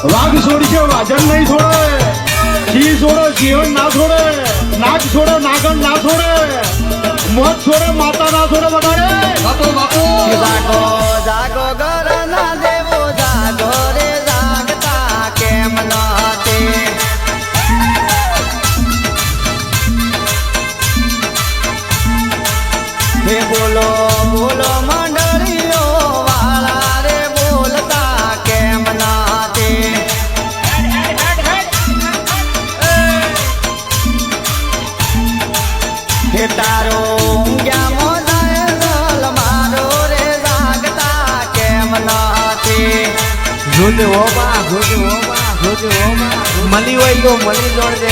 વાઘ છોડશે વાજન નહીં છોડે, સિંહ છોડે સિંહણ ના છોડે, નાગ છોડે નાગણ ના છોડે, મોત છોડે માતા ના છોડે. વધારે જાગો જાગો ઘરના દેવો જાગો રે જાગતા કેમ નથી. હે બોલો બોલો મંડળીઓ વાળા રે બોલતા કેમ નથી. હે તારો ઊંઘ્યા મોજાએ જલ મારો રે જાગતા કેમ નથી. જોજે ઓબા જોજે ઓબા જોજે ઓબા મળી હોય તો મળી જોડજે.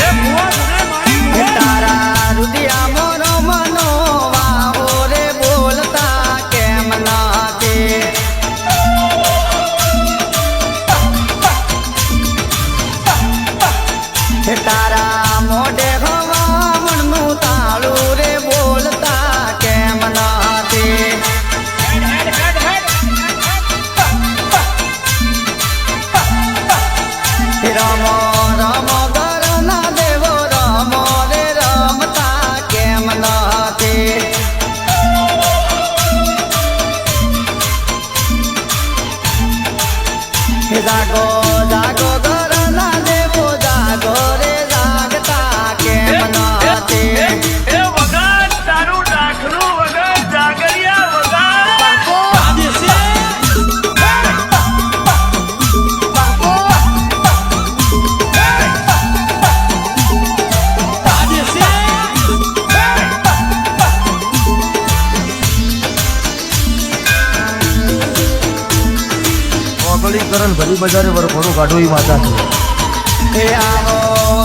હે તારા રુદિયા મોનો મનો વાવો રે બોલતા કેમ નથી. હે તારા મોઢે હવામણનું તાળું રે બોલતા કેમ નથી. રમો રમો ઘરના દેવો રમો રે રમતા કેમ નથી. જાગો જાગો ઘરના દેવો જાગો રે જાગતા કેમ નથી. કરણ ભરી બજારે ઘણું કાઢો એ માતા છે. હે આવો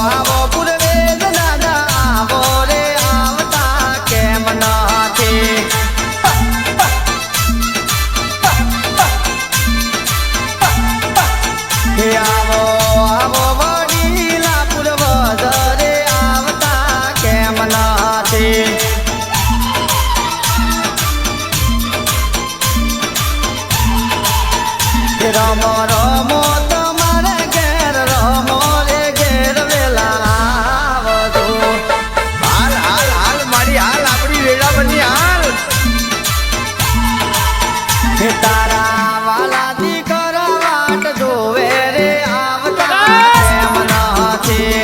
આવો પૂર્વે દાદા આવો રે આવતા કેમ નથી. હે આવો આવો વડીલા પૂર્વ રે આવતા કેમ નથી. રમો રમો તમારે ઘેર રમો રે ઘેર વેલા આવજો. હાલ હાલ હાલ મારી હાલ આપણી વેળા બની હાલ. હે તારા વાલા દીકરા વાટ જોવે રે આવતા કેમ નથી.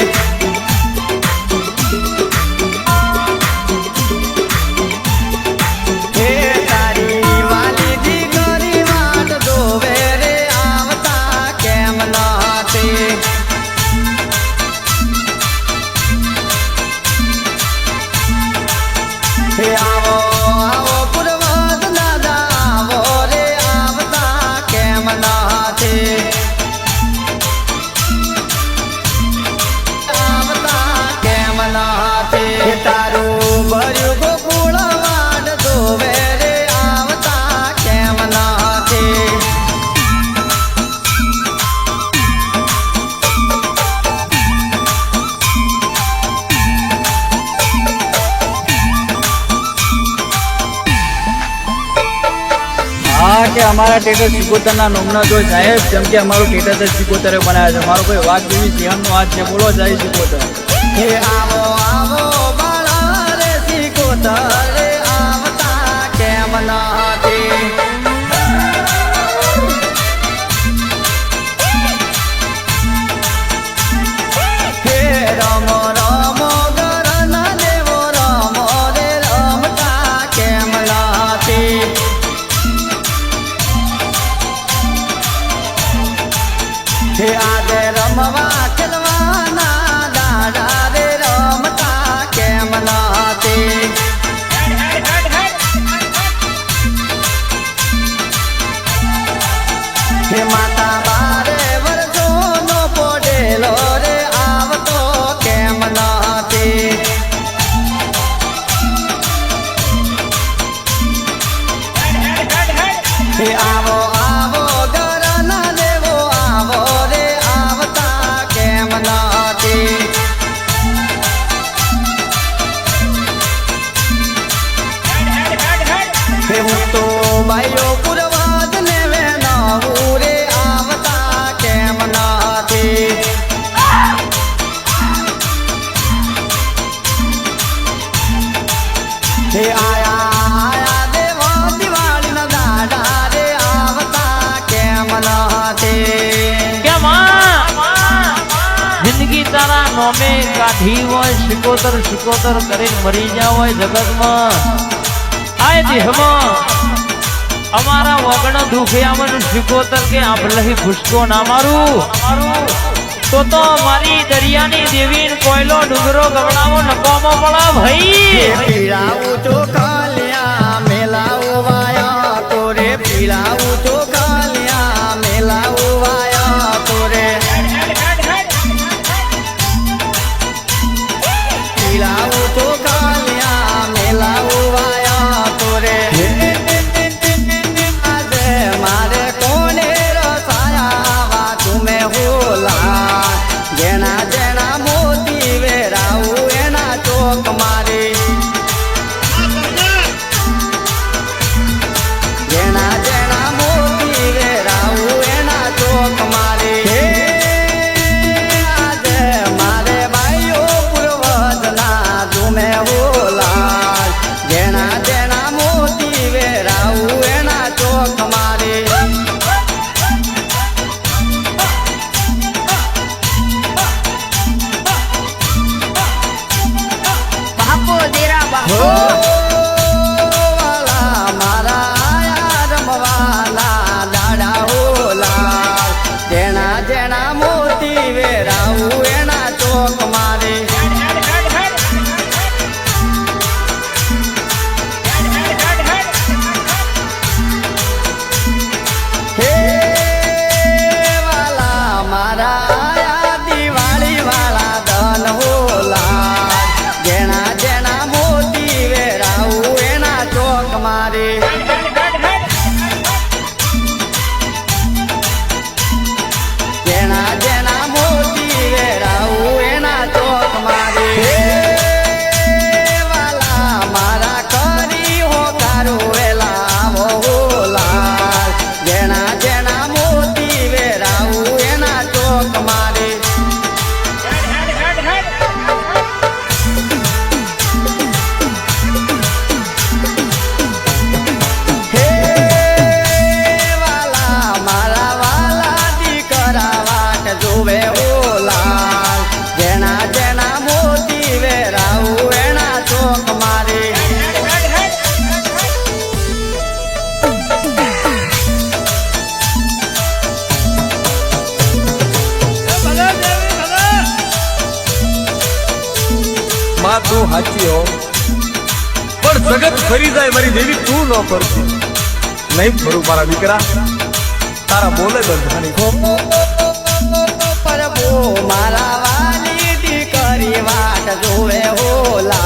હે તારી વાલી દીકરી વાટ જોવે રે આવતા કેમ નથી. હે આવો આવો પૂર્વજ દાદા આવો રે આવતા કેમ નથી. આવતા કેમ નથી. હે તારું ભર્યું ગોકુળ વાટ જોવે રે આવતા કેમ નથી. હા કે અમારા ટેટર સિકોતરના નોમના જો સાહેબ જેમ કે અમારું ટેટર જ સિકોતરે બનાવ્યા છે. મારો કોઈ વાઘ જેવી સિંહણનો હાથ છે. બોલો જાય સિકોતર. હે આવો આવો બાળા રે સિકોતર રે આવતા કેમ નથી. હે રમો રમો ઘરના દેવો રમો રે રમતા કેમ નથી. હે આજે રમવા ખેલવાના દાડા રે રમતા કેમ નથી. હે માતા બારે વર્ષોનો પોડેલો રે આવતો કેમ નથી. હે આવો આવો ઘરના દેવો આવો રે આવતા કેમ નથી. હે હું તો બાયો પૂર્વજ ને વેનાવું રે આવ નોમે કાઢી હોય શિકોતર શિકોતર કરીને મરી ગયા હોય જગતમાં આ દેહમાં અમારા વગણ દુખિયામાં શિકોતર કે આભલહી ભૂસકો ના મારું તો મારી દરિયાની દેવી કોયલો ડુંગરો ગવડાવો નકોમો પડા ભાઈ પીળાવું ચોખાલિયા મેલાવું વાયા તોરે પીળાવું ચોખાલિયા મેલાવું વાયા તોરે પીળાવું ચોખાલિયા મેલાવું વાયા તોરે આજે મારે કોને રસાયા તુમે હોલા જેના જેના મોતી વેરાવું એના ચોક મારી જેના જેના મોતી વેરાવું એના ચોક મારી આજે મારે ભાઈઓ પૂર્વજના તુમે હોલા જેના જેના મોતી વેરાવું એના ચોક મારી બાપો દેરા બાપો વાલા મારા આયા રમવાલા દાડા હોલા જેના જેના મોતી વેરાવું એના ચોક મારે હે વાલા મારા આયા દિવાળી વાળા ધન હોલા જેના જેના મોતી વેરાવું એના ચોક મારે જેના જેના મોતી વેરાવું એના ચોક મારે વાલા મારા કરી હો કારો વેલા હોલા જેના જેના મોતી વેરાવું એના ચોક મારે હે વાલા મારા વાલા દીકરા વાટ જોવે ઓલા જેના જેના મોતી વેરાવું એના ચોક મારે માં તું સાચી હો પણ જગત ફરી જાય મારી દેવી તું ન ફરતી નહીં ફરું મારા દીકરા તારા બોલે બંધાણી પ્રભુ મારા વાલી દીકરી વાટ જોવે ઓલા